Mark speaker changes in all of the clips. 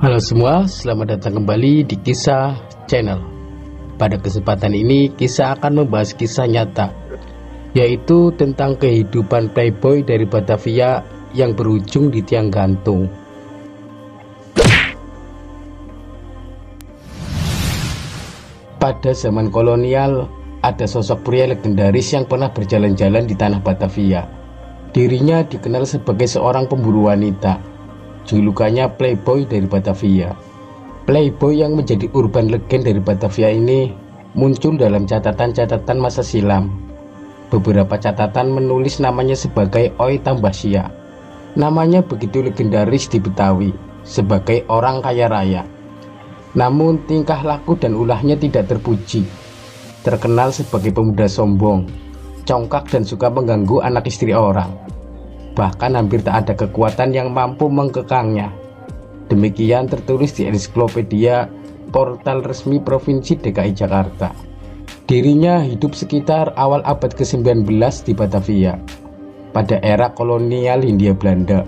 Speaker 1: Halo semua, selamat datang kembali di Kisah Channel. Pada kesempatan ini, Kisah akan membahas kisah nyata, yaitu tentang kehidupan playboy dari Batavia yang berujung di tiang gantung. Pada zaman kolonial, ada sosok pria legendaris yang pernah berjalan-jalan di tanah Batavia. Dirinya dikenal sebagai seorang pemburu wanita. Julukannya Playboy dari Batavia. Playboy yang menjadi urban legend dari Batavia ini muncul dalam catatan-catatan masa silam. Beberapa catatan menulis namanya sebagai Oi Tambasia. Namanya begitu legendaris di Betawi sebagai orang kaya raya. Namun tingkah laku dan ulahnya tidak terpuji. Terkenal sebagai pemuda sombong, congkak dan suka mengganggu anak istri orang. Bahkan hampir tak ada kekuatan yang mampu mengkekangnya. Demikian tertulis di ensiklopedia portal resmi Provinsi DKI Jakarta. Dirinya hidup sekitar awal abad ke-19 di Batavia, pada era kolonial Hindia Belanda.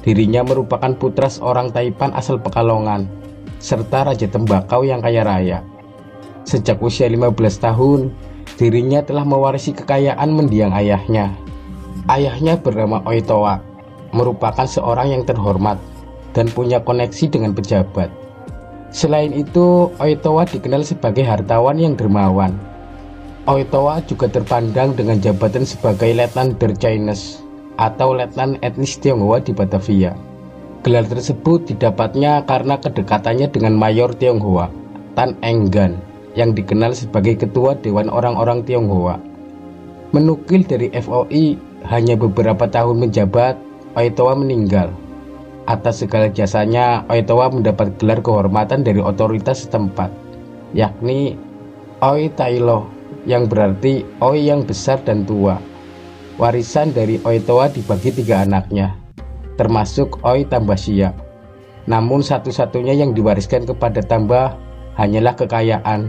Speaker 1: Dirinya merupakan putra seorang Taipan asal Pekalongan, serta raja tembakau yang kaya raya. Sejak usia 15 tahun, dirinya telah mewarisi kekayaan mendiang ayahnya. Ayahnya bernama Oi Toa, merupakan seorang yang terhormat dan punya koneksi dengan pejabat. Selain itu, Oi Toa dikenal sebagai hartawan yang dermawan. Oi Toa juga terpandang dengan jabatan sebagai Letnan der Chinese atau Letnan etnis Tionghoa di Batavia. Gelar tersebut didapatnya karena kedekatannya dengan Mayor Tionghoa, Tan Enggan, yang dikenal sebagai Ketua Dewan Orang-orang Tionghoa. Menukil dari FOI, hanya beberapa tahun menjabat, Oi Toa meninggal. Atas segala jasanya, Oi Toa mendapat gelar kehormatan dari otoritas setempat, yakni Oi Tailo, yang berarti Oi yang besar dan tua. Warisan dari Oi Toa dibagi 3 anaknya, termasuk Oi Tambasia. Namun satu-satunya yang diwariskan kepada Tambah hanyalah kekayaan,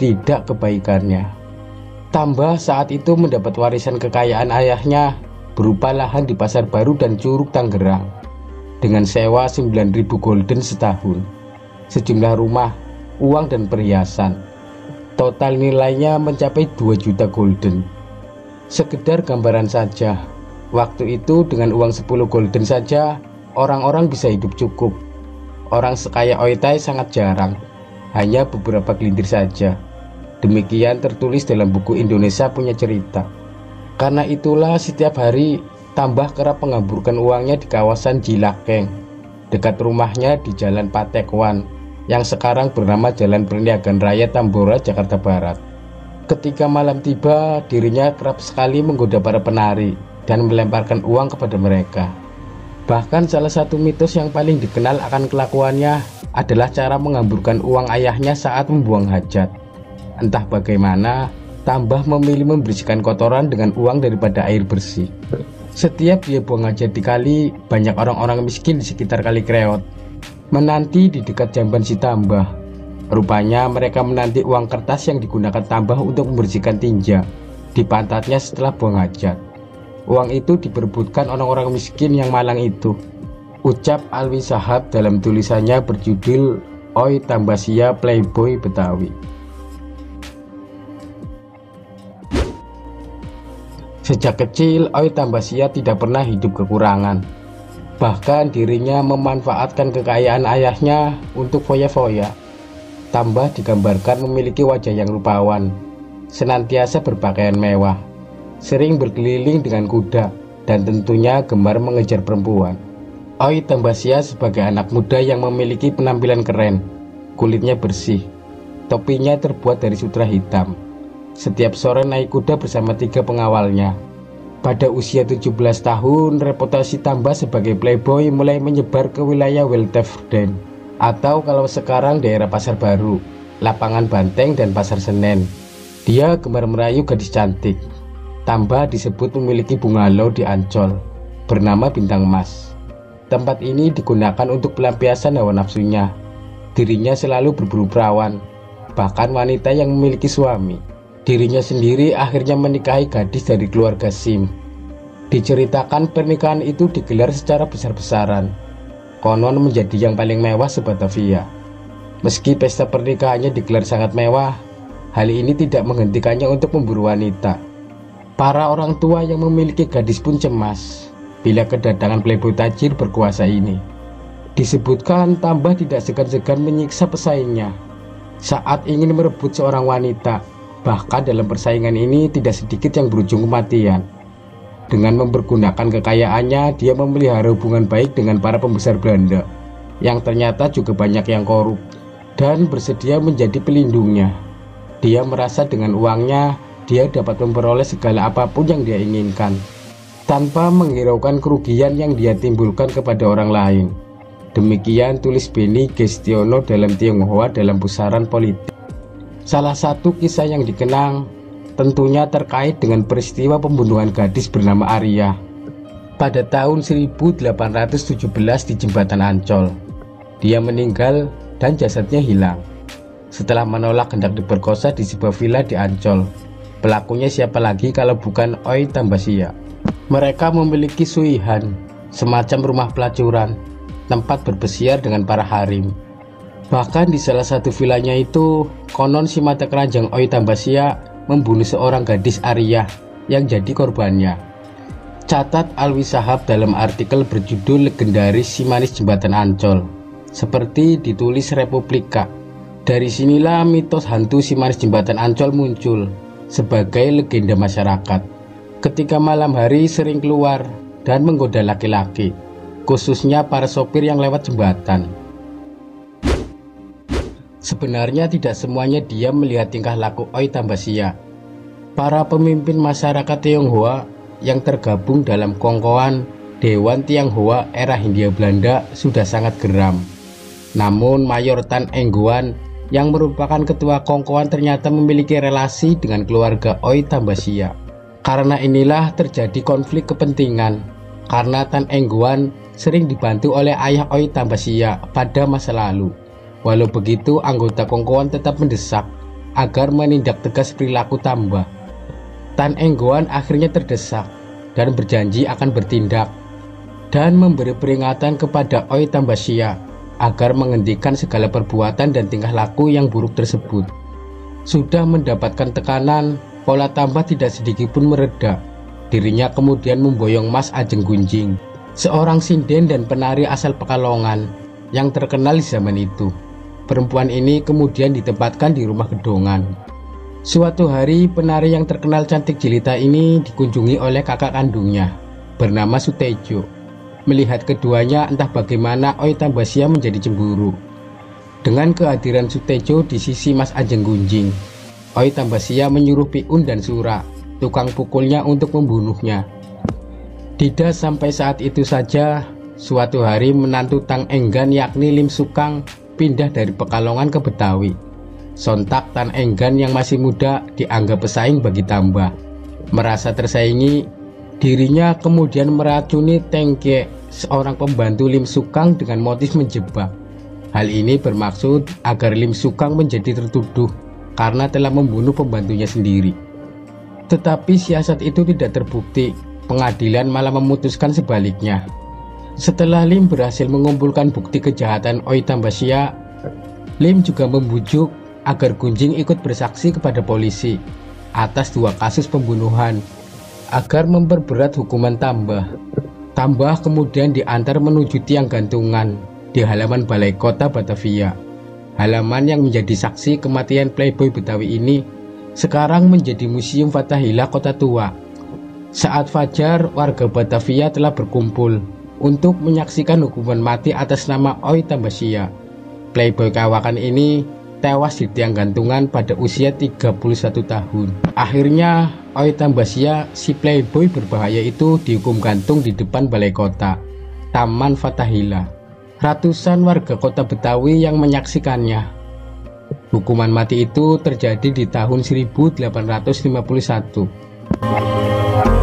Speaker 1: tidak kebaikannya. Tambah saat itu mendapat warisan kekayaan ayahnya berupa lahan di Pasar Baru dan Curug Tangerang dengan sewa 9.000 golden setahun, sejumlah rumah, uang dan perhiasan. Total nilainya mencapai 2 juta golden. Sekedar gambaran saja, waktu itu dengan uang 10 golden saja orang-orang bisa hidup cukup. Orang sekaya Oi Tai sangat jarang, hanya beberapa gelintir saja. Demikian tertulis dalam buku Indonesia Punya Cerita. Karena itulah setiap hari Tambah kerap mengamburkan uangnya di kawasan Jilakeng, dekat rumahnya di Jalan Patekwan, yang sekarang bernama Jalan Perniagaan Raya Tambora, Jakarta Barat. Ketika malam tiba, dirinya kerap sekali menggoda para penari dan melemparkan uang kepada mereka. Bahkan salah satu mitos yang paling dikenal akan kelakuannya adalah cara mengamburkan uang ayahnya saat membuang hajat. Entah bagaimana, Tambah memilih membersihkan kotoran dengan uang daripada air bersih. Setiap dia buang hajat di kali, banyak orang-orang miskin di sekitar Kali Kreot menanti di dekat jamban si Tambah. Rupanya mereka menanti uang kertas yang digunakan Tambah untuk membersihkan tinja di pantatnya setelah buang hajat. Uang itu diperebutkan orang-orang miskin yang malang itu, ucap Alwi Shahab dalam tulisannya berjudul Oi Tambasia Playboy Betawi. Sejak kecil, Oi Tambasia tidak pernah hidup kekurangan. Bahkan dirinya memanfaatkan kekayaan ayahnya untuk foya-foya. Tambah digambarkan memiliki wajah yang rupawan, senantiasa berpakaian mewah, sering berkeliling dengan kuda, dan tentunya gemar mengejar perempuan. Oi Tambasia sebagai anak muda yang memiliki penampilan keren, kulitnya bersih, topinya terbuat dari sutra hitam. Setiap sore naik kuda bersama 3 pengawalnya. Pada usia 17 tahun, reputasi Tambah sebagai playboy mulai menyebar ke wilayah Weltevreden, atau kalau sekarang daerah Pasar Baru, Lapangan Banteng, dan Pasar Senen. Dia gemar merayu gadis cantik. Tambah disebut memiliki bungalow di Ancol, bernama Bintang Emas. Tempat ini digunakan untuk pelampiasan hawa nafsunya. Dirinya selalu berburu perawan, bahkan wanita yang memiliki suami. Dirinya sendiri akhirnya menikahi gadis dari keluarga Sim. Diceritakan pernikahan itu digelar secara besar-besaran. konon menjadi yang paling mewah se-Batavia. Meski pesta pernikahannya digelar sangat mewah, hal ini tidak menghentikannya untuk memburu wanita. Para orang tua yang memiliki gadis pun cemas bila kedatangan playboy tajir berkuasa ini. Disebutkan Tambah tidak segan-segan menyiksa pesaingnya saat ingin merebut seorang wanita. Bahkan dalam persaingan ini tidak sedikit yang berujung kematian. Dengan mempergunakan kekayaannya, dia memelihara hubungan baik dengan para pembesar Belanda yang ternyata juga banyak yang korup dan bersedia menjadi pelindungnya. Dia merasa dengan uangnya dia dapat memperoleh segala apapun yang dia inginkan tanpa menghiraukan kerugian yang dia timbulkan kepada orang lain. Demikian tulis Beni Gestiono dalam Tionghoa dalam pusaran politik. Salah satu kisah yang dikenang tentunya terkait dengan peristiwa pembunuhan gadis bernama Arya pada tahun 1817 di Jembatan Ancol. Dia meninggal dan jasadnya hilang setelah menolak hendak diperkosa di sebuah villa di Ancol. Pelakunya siapa lagi kalau bukan Oi Tambasia. Mereka memiliki suihan, semacam rumah pelacuran, tempat berpesiar dengan para harim. Bahkan di salah satu villanya itu, konon si mata keranjang Oi Tambasia membunuh seorang gadis Arya yang jadi korbannya. Catat Alwi Shahab dalam artikel berjudul Legendaris Si Manis Jembatan Ancol, seperti ditulis Republika. Dari sinilah mitos hantu si manis Jembatan Ancol muncul sebagai legenda masyarakat. Ketika malam hari sering keluar dan menggoda laki-laki, khususnya para sopir yang lewat jembatan. Sebenarnya tidak semuanya diam melihat tingkah laku Oi Tambasia. Para pemimpin masyarakat Tionghoa yang tergabung dalam kongkoan Dewan Tionghoa era Hindia Belanda sudah sangat geram. Namun Mayor Tan Engguan yang merupakan ketua kongkoan ternyata memiliki relasi dengan keluarga Oi Tambasia. Karena inilah terjadi konflik kepentingan, karena Tan Engguan sering dibantu oleh ayah Oi Tambasia pada masa lalu. Walau begitu, anggota kongkoan tetap mendesak agar menindak tegas perilaku Tambah. Tan Engguan akhirnya terdesak dan berjanji akan bertindak dan memberi peringatan kepada Oi Tambasia agar menghentikan segala perbuatan dan tingkah laku yang buruk tersebut. Sudah mendapatkan tekanan, pola Tambah tidak sedikit pun mereda. Dirinya kemudian memboyong Mas Ajeng Gunjing, seorang sinden dan penari asal Pekalongan yang terkenal di zaman itu. Perempuan ini kemudian ditempatkan di rumah gedongan. Suatu hari, penari yang terkenal cantik jelita ini dikunjungi oleh kakak kandungnya bernama Sutejo. Melihat keduanya, entah bagaimana Oi Tambasia menjadi cemburu. Dengan kehadiran Sutejo di sisi Mas Ajeng Gunjing, Oi Tambasia menyuruh Piun dan Sura, tukang pukulnya, untuk membunuhnya. Tidak sampai saat itu saja, suatu hari menantu Tang Enggan yakni Lim Sukang pindah dari Pekalongan ke Betawi. Sontak Tan Enggan yang masih muda dianggap pesaing bagi Tambah. Merasa tersaingi, dirinya kemudian meracuni Tengke, seorang pembantu Lim Sukang, dengan motif menjebak. Hal ini bermaksud agar Lim Sukang menjadi tertuduh karena telah membunuh pembantunya sendiri. Tetapi siasat itu tidak terbukti. Pengadilan malah memutuskan sebaliknya. Setelah Lim berhasil mengumpulkan bukti kejahatan Oi Tambasia, Lim juga membujuk agar Gunjing ikut bersaksi kepada polisi atas 2 kasus pembunuhan agar memperberat hukuman Tambah. Tambah kemudian diantar menuju tiang gantungan di halaman Balai Kota Batavia. Halaman yang menjadi saksi kematian playboy Betawi ini sekarang menjadi Museum Fathahillah Kota Tua. Saat fajar, warga Batavia telah berkumpul untuk menyaksikan hukuman mati atas nama Oi Tambasia. Playboy kawakan ini tewas di tiang gantungan pada usia 31 tahun. Akhirnya Oi Tambasia, si playboy berbahaya itu, dihukum gantung di depan Balai Kota, Taman Fathahillah. Ratusan warga kota Betawi yang menyaksikannya. Hukuman mati itu terjadi di tahun 1851.